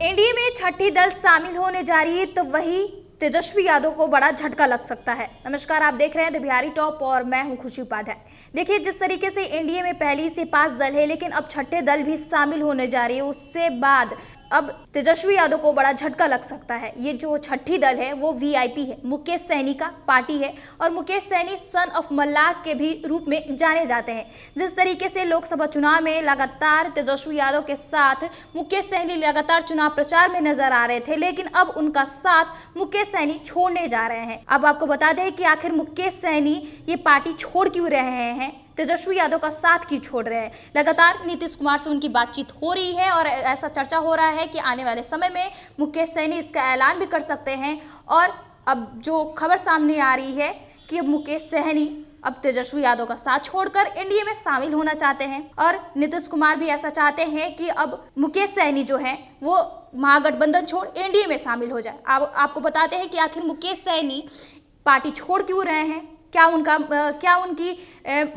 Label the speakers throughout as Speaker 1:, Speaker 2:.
Speaker 1: NDA में छठी दल शामिल होने जा रही है तो वही तेजस्वी यादव को बड़ा झटका लग सकता है। नमस्कार, आप देख रहे हैं द बिहारी टॉप और मैं हूं खुशी उपाध्याय। देखिए, जिस तरीके से एनडीए में पहली से 5 दल है, लेकिन अब छठे दल भी शामिल होने जा रही है, उससे बाद अब तेजस्वी यादव को बड़ा झटका लग सकता है। ये जो छठी दल है वो वीआईपी है, मुकेश सहनी का पार्टी है और मुकेश सहनी सन ऑफ मल्लाह के भी रूप में जाने जाते हैं। जिस तरीके से लोकसभा चुनाव में लगातार तेजस्वी यादव के साथ मुकेश सहनी लगातार चुनाव प्रचार में नजर आ रहे थे, लेकिन अब उनका साथ मुकेश सहनी छोड़ने जा रहे हैं। अब आपको बता दें कि आखिर मुकेश सहनी ये पार्टी छोड़ क्यों रहे हैं, तेजस्वी यादव का साथ क्यों छोड़ रहे हैं। लगातार नीतीश कुमार से उनकी बातचीत हो रही है और ऐसा चर्चा हो रहा है कि आने वाले समय में मुकेश सहनी इसका ऐलान भी कर सकते हैं। और अब जो खबर सामने आ रही है कि अब मुकेश सहनी अब तेजस्वी यादव का साथ छोड़कर एनडीए में शामिल होना चाहते हैं और नीतीश कुमार भी ऐसा चाहते हैं कि अब मुकेश सहनी जो है वो महागठबंधन छोड़ एनडीए में शामिल हो जाए। आपको बताते हैं कि आखिर मुकेश सहनी पार्टी छोड़ क्यों रहे हैं, क्या उनकी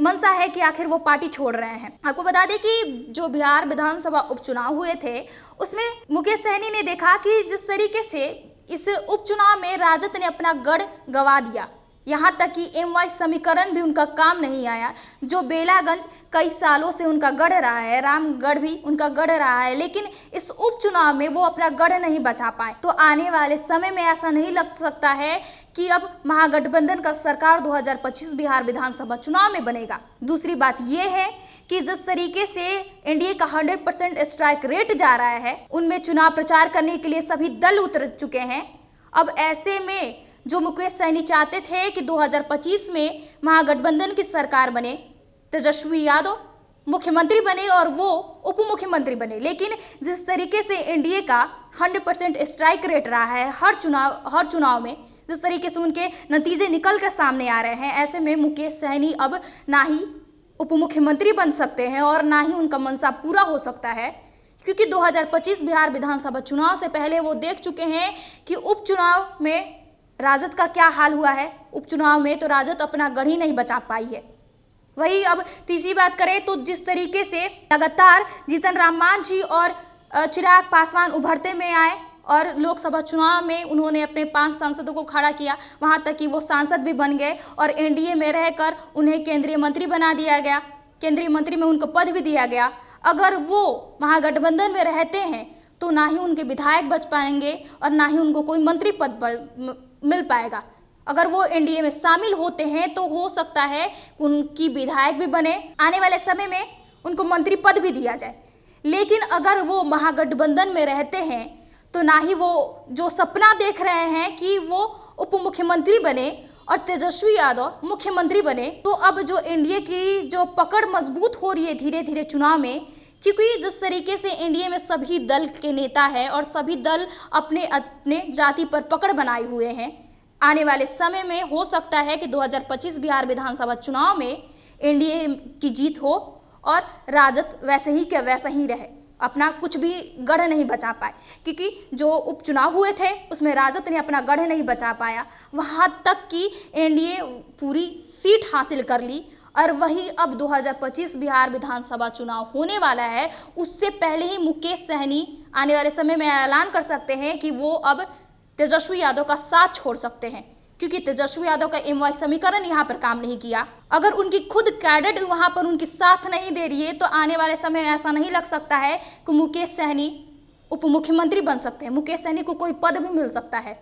Speaker 1: मंशा है कि आखिर वो पार्टी छोड़ रहे हैं। आपको बता दें कि जो बिहार विधानसभा उपचुनाव हुए थे उसमें मुकेश सहनी ने देखा कि जिस तरीके से इस उपचुनाव में राजद ने अपना गढ़ गंवा दिया, यहाँ तक कि एमवाई समीकरण भी उनका काम नहीं आया। जो बेलागंज कई सालों से उनका गढ़ रहा है, रामगढ़ भी उनका गढ़ रहा है, लेकिन इस उपचुनाव में वो अपना गढ़ नहीं बचा पाए। तो आने वाले समय में ऐसा नहीं लग सकता है कि अब महागठबंधन का सरकार 2025 बिहार विधानसभा चुनाव में बनेगा। दूसरी बात यह है कि जिस तरीके से एनडीए का 100% स्ट्राइक रेट जा रहा है, उनमें चुनाव प्रचार करने के लिए सभी दल उतर चुके हैं। अब ऐसे में जो मुकेश सहनी चाहते थे कि 2025 में महागठबंधन की सरकार बने, तेजस्वी यादव मुख्यमंत्री बने और वो उप मुख्यमंत्री बने, लेकिन जिस तरीके से एनडीए का 100% स्ट्राइक रेट रहा है हर चुनाव में, जिस तरीके से उनके नतीजे निकल कर सामने आ रहे हैं, ऐसे में मुकेश सहनी अब ना ही उप मुख्यमंत्री बन सकते हैं और ना ही उनका मनसा पूरा हो सकता है, क्योंकि 2025 बिहार विधानसभा चुनाव से पहले वो देख चुके हैं कि उपचुनाव में राजद का क्या हाल हुआ है। उपचुनाव में तो राजद अपना गढ़ ही नहीं बचा पाई है। वही अब तीसरी बात करें तो जिस तरीके से लगातार जीतन राम मांझी और चिराग पासवान उभरते में आए और लोकसभा चुनाव में उन्होंने अपने 5 सांसदों को खड़ा किया, वहां तक कि वो सांसद भी बन गए और एनडीए में रहकर उन्हें केंद्रीय मंत्री बना दिया गया, केंद्रीय मंत्री में उनको पद भी दिया गया। अगर वो महागठबंधन में रहते हैं तो ना ही उनके विधायक बच पाएंगे और ना ही उनको कोई मंत्री पद मिल पाएगा। अगर वो एनडीए में शामिल होते हैं तो हो सकता है उनकी विधायक भी बने, आने वाले समय में उनको मंत्री पद भी दिया जाए। लेकिन अगर वो महागठबंधन में रहते हैं तो ना ही वो जो सपना देख रहे हैं कि वो उप मुख्यमंत्री बने और तेजस्वी यादव मुख्यमंत्री बने, तो अब जो एनडीए की जो पकड़ मजबूत हो रही है धीरे धीरे चुनाव में, क्योंकि जिस तरीके से एनडीए में सभी दल के नेता हैं और सभी दल अपने अपने जाति पर पकड़ बनाए हुए हैं, आने वाले समय में हो सकता है कि 2025 बिहार विधानसभा चुनाव में एनडीए की जीत हो और राजद वैसे ही के वैसा ही रहे, अपना कुछ भी गढ़ नहीं बचा पाए। क्योंकि जो उपचुनाव हुए थे उसमें राजद ने अपना गढ़ नहीं बचा पाया, वहाँ तक कि एनडीए पूरी सीट हासिल कर ली। और वही अब 2025 बिहार विधानसभा चुनाव होने वाला है, उससे पहले ही मुकेश सहनी आने वाले समय में ऐलान कर सकते हैं कि वो अब तेजस्वी यादव का साथ छोड़ सकते हैं, क्योंकि तेजस्वी यादव का एमवाई समीकरण यहाँ पर काम नहीं किया। अगर उनकी खुद कैडर वहाँ पर उनकी साथ नहीं दे रही है तो आने वाले समय में ऐसा नहीं लग सकता है कि मुकेश सहनी उप मुख्यमंत्री बन सकते हैं, मुकेश सहनी को कोई पद भी मिल सकता है।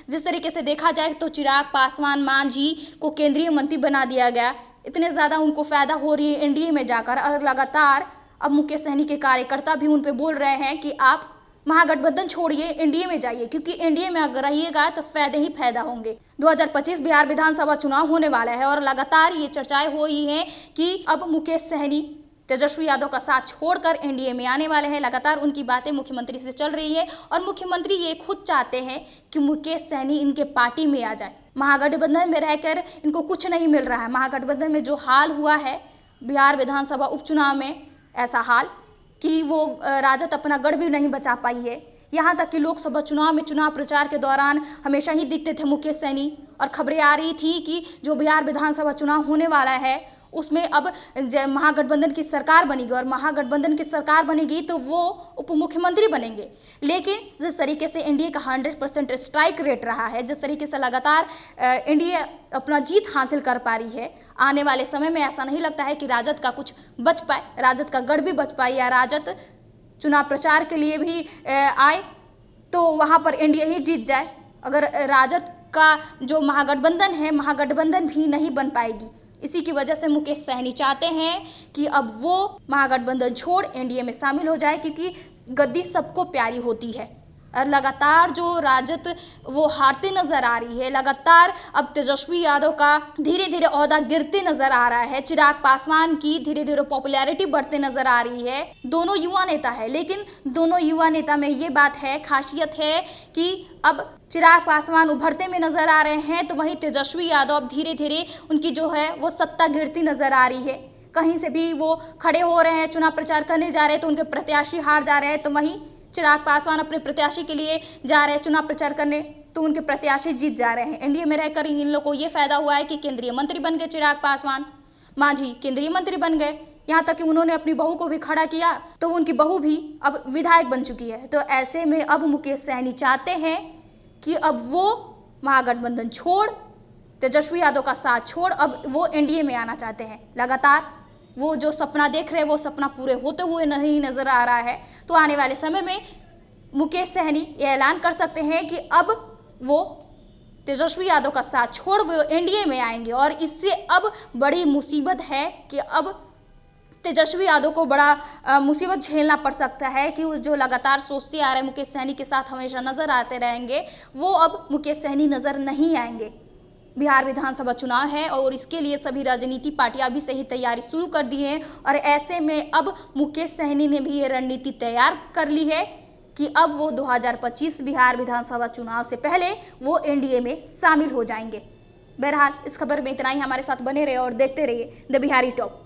Speaker 1: जिस तरीके से देखा जाए तो चिराग पासवान मांझी को केंद्रीय मंत्री बना दिया गया, इतने ज़्यादा उनको फायदा हो रही है एनडीए में जाकर, और लगातार अब मुकेश सहनी के कार्यकर्ता भी उन पे बोल रहे हैं कि आप महागठबंधन छोड़िए, एनडीए में जाइए, क्योंकि एनडीए में अगर रहिएगा तो फायदे ही फायदा होंगे। 2025 बिहार विधानसभा चुनाव होने वाला है और लगातार ये चर्चाएं हो रही हैं कि अब मुकेश सहनी तेजस्वी यादव का साथ छोड़कर एनडीए में आने वाले हैं। लगातार उनकी बातें मुख्यमंत्री से चल रही है और मुख्यमंत्री ये खुद चाहते हैं कि मुकेश सहनी इनके पार्टी में आ जाए। महागठबंधन में रहकर इनको कुछ नहीं मिल रहा है। महागठबंधन में जो हाल हुआ है बिहार विधानसभा उपचुनाव में, ऐसा हाल कि वो राजद अपना गढ़ भी नहीं बचा पाई है। यहाँ तक कि लोकसभा चुनाव में चुनाव प्रचार के दौरान हमेशा ही दिखते थे मुकेश सहनी और खबरें आ रही थी कि जो बिहार विधानसभा चुनाव होने वाला है उसमें अब महागठबंधन की सरकार बनेगी और महागठबंधन की सरकार बनेगी तो वो उप मुख्यमंत्री बनेंगे। लेकिन जिस तरीके से एनडीए का 100% स्ट्राइक रेट रहा है, जिस तरीके से लगातार एनडीए अपना जीत हासिल कर पा रही है, आने वाले समय में ऐसा नहीं लगता है कि राजद का कुछ बच पाए, राजद का गढ़ भी बच पाए या राजद चुनाव प्रचार के लिए भी आए तो वहाँ पर एनडीए ही जीत जाए। अगर राजद का जो महागठबंधन है, महागठबंधन भी नहीं बन पाएगी। इसी की वजह से मुकेश सहनी चाहते हैं कि अब वो महागठबंधन छोड़ एनडीए में शामिल हो जाए, क्योंकि गद्दी सबको प्यारी होती है। और लगातार जो राजद वो हारती नजर आ रही है, लगातार अब तेजस्वी यादव का धीरे धीरे ओहदा गिरते नजर आ रहा है, चिराग पासवान की धीरे धीरे पॉपुलैरिटी बढ़ते नजर आ रही है। दोनों युवा नेता है, लेकिन दोनों युवा नेता में ये बात है, खासियत है कि अब चिराग पासवान उभरते में नजर आ रहे हैं, तो वहीं तेजस्वी यादव अब धीरे धीरे उनकी जो है वो सत्ता गिरती नजर आ रही है। कहीं से भी वो खड़े हो रहे हैं, चुनाव प्रचार करने जा रहे हैं तो उनके प्रत्याशी हार जा रहे हैं, तो वहीं चिराग पासवान अपने प्रत्याशी के लिए जा रहे हैं चुनाव प्रचार करने तो उनके प्रत्याशी जीत जा रहे हैं। एनडीए में रहकर इन लोगों को ये फायदा हुआ है कि केंद्रीय मंत्री बन गए चिराग पासवान, मांझी केंद्रीय मंत्री बन गए, यहाँ तक कि उन्होंने अपनी बहू को भी खड़ा किया तो उनकी बहू भी अब विधायक बन चुकी है। तो ऐसे में अब मुकेश सहनी चाहते हैं कि अब वो महागठबंधन छोड़, तेजस्वी यादव का साथ छोड़, अब वो एनडीए में आना चाहते हैं। लगातार वो जो सपना देख रहे हैं वो सपना पूरे होते हुए नहीं नजर आ रहा है। तो आने वाले समय में मुकेश सहनी ये ऐलान कर सकते हैं कि अब वो तेजस्वी यादव का साथ छोड़ वो एनडीए में आएंगे। और इससे अब बड़ी मुसीबत है कि अब तेजस्वी यादव को बड़ा मुसीबत झेलना पड़ सकता है कि उस जो लगातार सोचते आ रहे मुकेश सहनी के साथ हमेशा नजर आते रहेंगे, वो अब मुकेश सहनी नजर नहीं आएंगे। बिहार विधानसभा चुनाव है और इसके लिए सभी राजनीति पार्टियां भी सही तैयारी शुरू कर दी है और ऐसे में अब मुकेश सहनी ने भी ये रणनीति तैयार कर ली है कि अब वो 2025 बिहार विधानसभा चुनाव से पहले वो एनडीए में शामिल हो जाएंगे। बहरहाल इस खबर में इतना ही। हमारे साथ बने रहे और देखते रहिए द बिहारी टॉप।